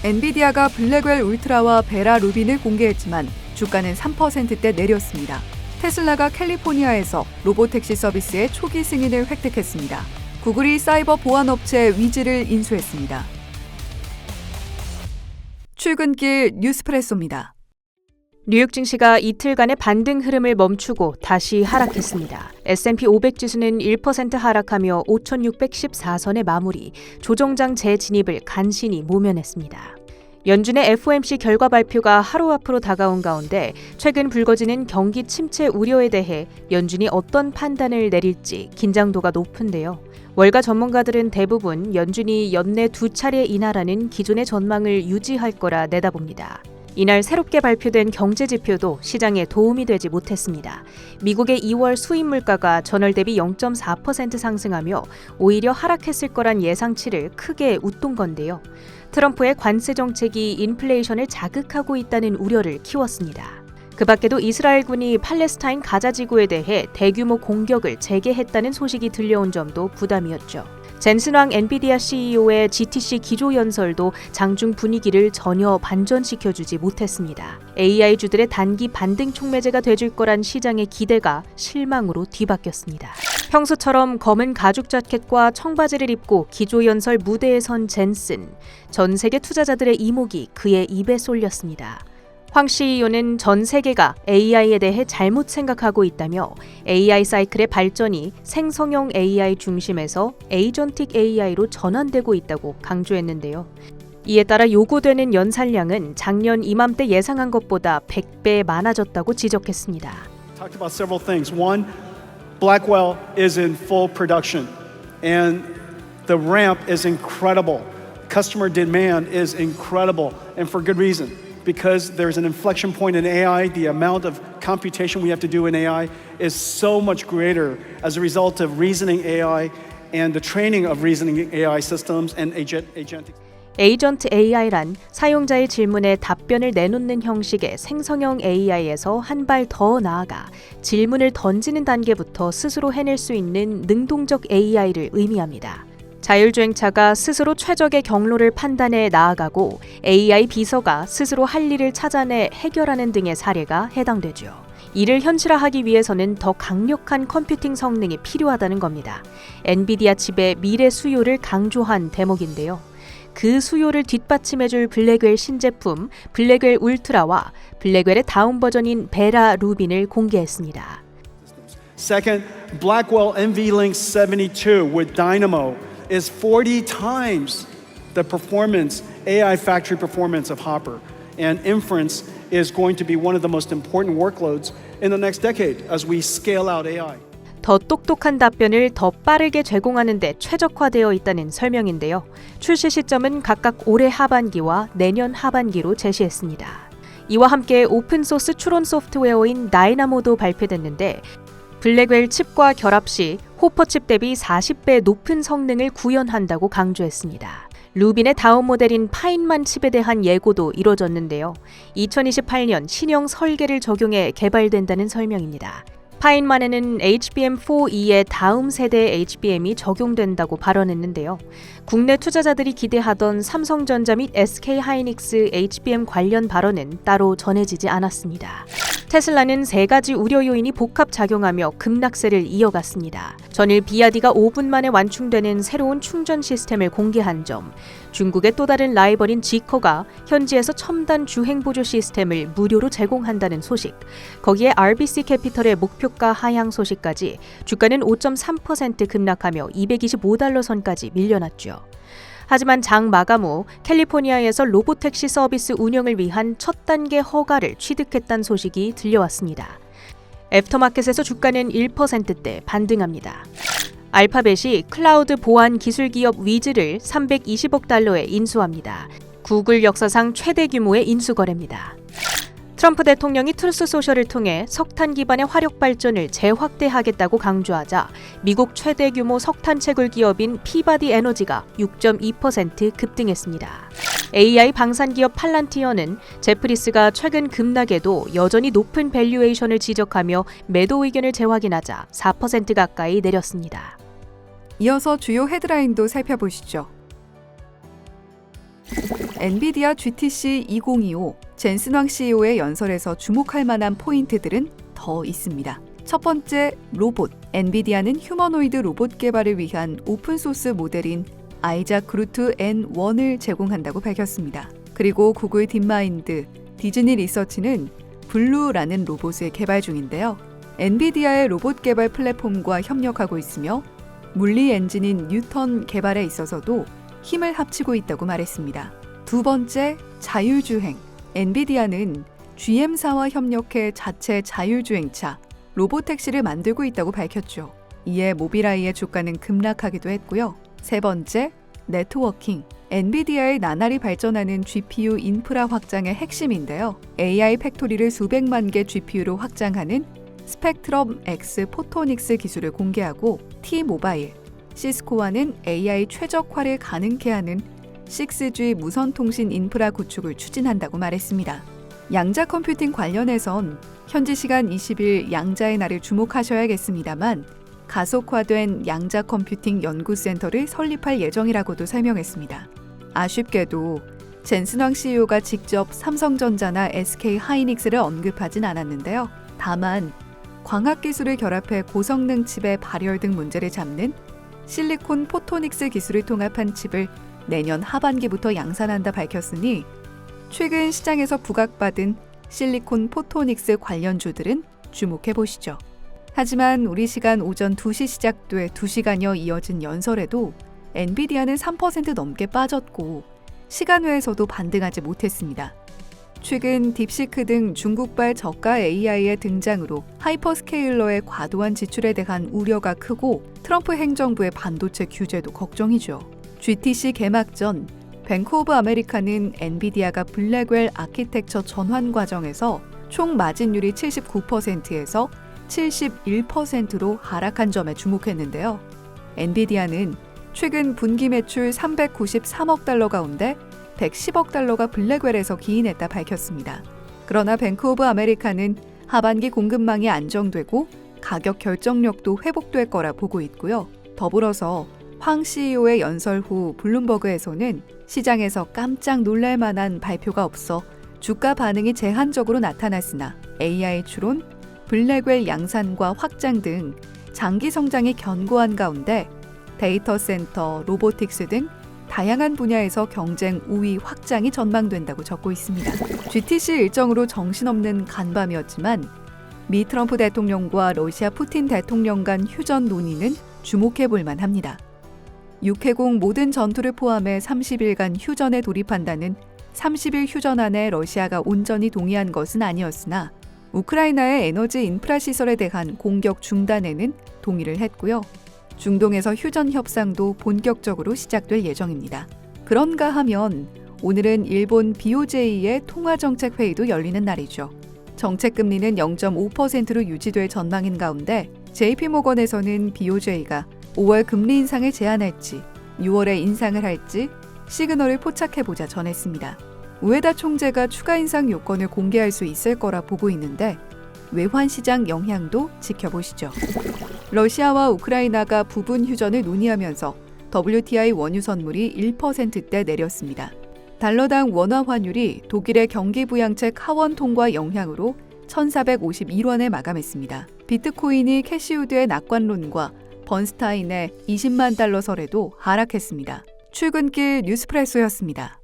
엔비디아가 블랙웰 울트라와 베라 루빈을 공개했지만 주가는 3%대 내렸습니다. 테슬라가 캘리포니아에서 로보택시 서비스의 초기 승인을 획득했습니다. 구글이 사이버 보안업체 위즈를 인수했습니다. 출근길 뉴스프레소입니다. 뉴욕 증시가 이틀간의 반등 흐름을 멈추고 다시 하락했습니다. S&P 500 지수는 1% 하락하며 5,614선의 마무리, 조정장 재진입을 간신히 모면했습니다. 연준의 FOMC 결과 발표가 하루 앞으로 다가온 가운데 최근 불거지는 경기 침체 우려에 대해 연준이 어떤 판단을 내릴지 긴장도가 높은데요. 월가 전문가들은 대부분 연준이 연내 2차례 인하라는 기존의 전망을 유지할 거라 내다봅니다. 이날 새롭게 발표된 경제 지표도 시장에 도움이 되지 못했습니다. 미국의 2월 수입 물가가 전월 대비 0.4% 상승하며 오히려 하락했을 거란 예상치를 크게 웃돈 건데요. 트럼프의 관세 정책이 인플레이션을 자극하고 있다는 우려를 키웠습니다. 그 밖에도 이스라엘군이 팔레스타인 가자 지구에 대해 대규모 공격을 재개했다는 소식이 들려온 점도 부담이었죠. 젠슨 왕 엔비디아 CEO의 GTC 기조연설도 장중 분위기를 전혀 반전시켜주지 못했습니다. AI주들의 단기 반등 촉매제가 돼줄 거란 시장의 기대가 실망으로 뒤바뀌었습니다. 평소처럼 검은 가죽 자켓과 청바지를 입고 기조연설 무대에 선 젠슨. 전 세계 투자자들의 이목이 그의 입에 쏠렸습니다. 황 CEO는 전 세계가 AI에 대해 잘못 생각하고 있다며 AI 사이클의 발전이 생성형 AI 중심에서 에이전틱 AI로 전환되고 있다고 강조했는데요. 이에 따라 요구되는 연산량은 작년 이맘때 예상한 것보다 100배 많아졌다고 지적했습니다. Talked about several things. One, Blackwell is in full production and the ramp is incredible. Customer demand is incredible and for good reason. Because there's an inflection point in AI, the amount of computation we have to do in AI is so much greater as a result of reasoning AI and the training of reasoning AI systems and agentic. 에이전트 AI란 사용자의 질문에 답변을 내놓는 형식의 생성형 AI에서 한 발 더 나아가 질문을 던지는 단계부터 스스로 해낼 수 있는 능동적 AI를 의미합니다. 자율주행차가 스스로 최적의 경로를 판단해 나아가고 AI 비서가 스스로 할 일을 찾아내 해결하는 등의 사례가 해당되죠. 이를 현실화하기 위해서는 더 강력한 컴퓨팅 성능이 필요하다는 겁니다. 엔비디아 칩의 미래 수요를 강조한 대목인데요. 그 수요를 뒷받침해줄 블랙웰 신제품 블랙웰 울트라와 블랙웰의 다운 버전인 베라 루빈을 공개했습니다. Second, Blackwell NVLink 72 with Dynamo is 40 times the performance, AI factory performance of Hopper. And inference is going to be one of the most important workloads in the next decade as we scale out AI. 더 똑똑한 답변을 더 빠르게 제공하는 데 최적화되어 있다는 설명인데요. 출시 시점은 각각 올해 하반기와 내년 하반기로 제시했습니다. 이와 함께 오픈소스 추론 소프트웨어인 다이나모도 발표됐는데 블랙웰 칩과 결합 시 호퍼 칩 대비 40배 높은 성능을 구현한다고 강조했습니다. 루빈의 다운 모델인 파인만 칩에 대한 예고도 이뤄졌는데요. 2028년 신형 설계를 적용해 개발된다는 설명입니다. 파인만에는 HBM4E의 다음 세대의 HBM이 적용된다고 발언했는데요. 국내 투자자들이 기대하던 삼성전자 및 SK하이닉스 HBM 관련 발언은 따로 전해지지 않았습니다. 테슬라는 3가지 우려 요인이 복합작용하며 급락세를 이어갔습니다. 전일 비아디가 5분 만에 완충되는 새로운 충전 시스템을 공개한 점, 중국의 또 다른 라이벌인 지커가 현지에서 첨단 주행보조 시스템을 무료로 제공한다는 소식, 거기에 RBC 캐피털의 목표가 하향 소식까지 주가는 5.3% 급락하며 225달러 선까지 밀려났죠. 하지만 장 마감 후 캘리포니아에서 로보택시 서비스 운영을 위한 첫 단계 허가를 취득했다는 소식이 들려왔습니다. 애프터마켓에서 주가는 1%대 반등합니다. 알파벳이 클라우드 보안 기술 기업 위즈를 320억 달러에 인수합니다. 구글 역사상 최대 규모의 인수 거래입니다. 트럼프 대통령이 트루스 소셜을 통해 석탄 기반의 화력 발전을 재확대하겠다고 강조하자 미국 최대 규모 석탄 채굴 기업인 피바디 에너지가 6.2% 급등했습니다. AI 방산 기업 팔란티어는 제프리스가 최근 급락에도 여전히 높은 밸류에이션을 지적하며 매도 의견을 재확인하자 4% 가까이 내렸습니다. 이어서 주요 헤드라인도 살펴보시죠. 엔비디아 GTC 2025 젠슨 황 CEO의 연설에서 주목할 만한 포인트들은 더 있습니다. 첫 번째, 로봇. 엔비디아는 휴머노이드 로봇 개발을 위한 오픈소스 모델인 아이작 그루트 N1을 제공한다고 밝혔습니다. 그리고 구글 딥마인드, 디즈니 리서치는 블루라는 로봇을 개발 중인데요. 엔비디아의 로봇 개발 플랫폼과 협력하고 있으며 물리 엔진인 뉴턴 개발에 있어서도 힘을 합치고 있다고 말했습니다. 두 번째, 자율주행. 엔비디아는 GM사와 협력해 자체 자율주행차, 로보택시를 만들고 있다고 밝혔죠. 이에 모빌아이의 주가는 급락하기도 했고요. 세 번째, 네트워킹. 엔비디아의 나날이 발전하는 GPU 인프라 확장의 핵심인데요. AI 팩토리를 수백만 개 GPU로 확장하는 스펙트럼 X 포토닉스 기술을 공개하고 T-모바일, 시스코와는 AI 최적화를 가능케 하는 6G 무선통신 인프라 구축을 추진한다고 말했습니다. 양자 컴퓨팅 관련해선 현지 시간 20일 양자의 날을 주목하셔야겠습니다만 가속화된 양자 컴퓨팅 연구센터를 설립할 예정이라고도 설명했습니다. 아쉽게도 젠슨 황 CEO가 직접 삼성전자나 SK 하이닉스를 언급하진 않았는데요. 다만 광학기술을 결합해 고성능 칩의 발열 등 문제를 잡는 실리콘 포토닉스 기술을 통합한 칩을 내년 하반기부터 양산한다 밝혔으니 최근 시장에서 부각받은 실리콘 포토닉스 관련주들은 주목해 보시죠. 하지만 우리 시간 오전 2시 시작돼 2시간여 이어진 연설에도 엔비디아는 3% 넘게 빠졌고 시간외에서도 반등하지 못했습니다. 최근 딥시크 등 중국발 저가 AI의 등장으로 하이퍼스케일러의 과도한 지출에 대한 우려가 크고 트럼프 행정부의 반도체 규제도 걱정이죠. GTC 개막 전 뱅크 오브 아메리카는 엔비디아가 블랙웰 아키텍처 전환 과정에서 총 마진율이 79%에서 71%로 하락한 점에 주목했는데요. 엔비디아는 최근 분기 매출 393억 달러 가운데 110억 달러가 블랙웰에서 기인했다 밝혔습니다. 그러나 뱅크 오브 아메리카는 하반기 공급망이 안정되고 가격 결정력도 회복될 거라 보고 있고요. 더불어서 황 CEO의 연설 후 블룸버그에서는 시장에서 깜짝 놀랄 만한 발표가 없어 주가 반응이 제한적으로 나타났으나 AI 추론, 블랙웰 양산과 확장 등 장기 성장이 견고한 가운데 데이터 센터, 로보틱스 등 다양한 분야에서 경쟁 우위 확장이 전망된다고 적고 있습니다. GTC 일정으로 정신없는 간밤이었지만 미 트럼프 대통령과 러시아 푸틴 대통령 간 휴전 논의는 주목해 볼 만합니다. 육해공 모든 전투를 포함해 30일간 휴전에 돌입한다는 30일 휴전안에 러시아가 온전히 동의한 것은 아니었으나 우크라이나의 에너지 인프라 시설에 대한 공격 중단에는 동의를 했고요. 중동에서 휴전 협상도 본격적으로 시작될 예정입니다. 그런가 하면 오늘은 일본 BOJ의 통화정책 회의도 열리는 날이죠. 정책 금리는 0.5%로 유지될 전망인 가운데 JP모건에서는 BOJ가 5월 금리 인상을 제한할지 6월에 인상을 할지 시그널을 포착해보자 전했습니다. 우에다 총재가 추가 인상 요건을 공개할 수 있을 거라 보고 있는데 외환시장 영향도 지켜보시죠. 러시아와 우크라이나가 부분 휴전을 논의하면서 WTI 원유 선물이 1%대 내렸습니다. 달러당 원화 환율이 독일의 경기부양책 하원 통과 영향으로 1,451원에 마감했습니다. 비트코인이 캐시우드의 낙관론과 번스타인의 20만 달러 설에도 하락했습니다. 출근길 뉴스프레소였습니다.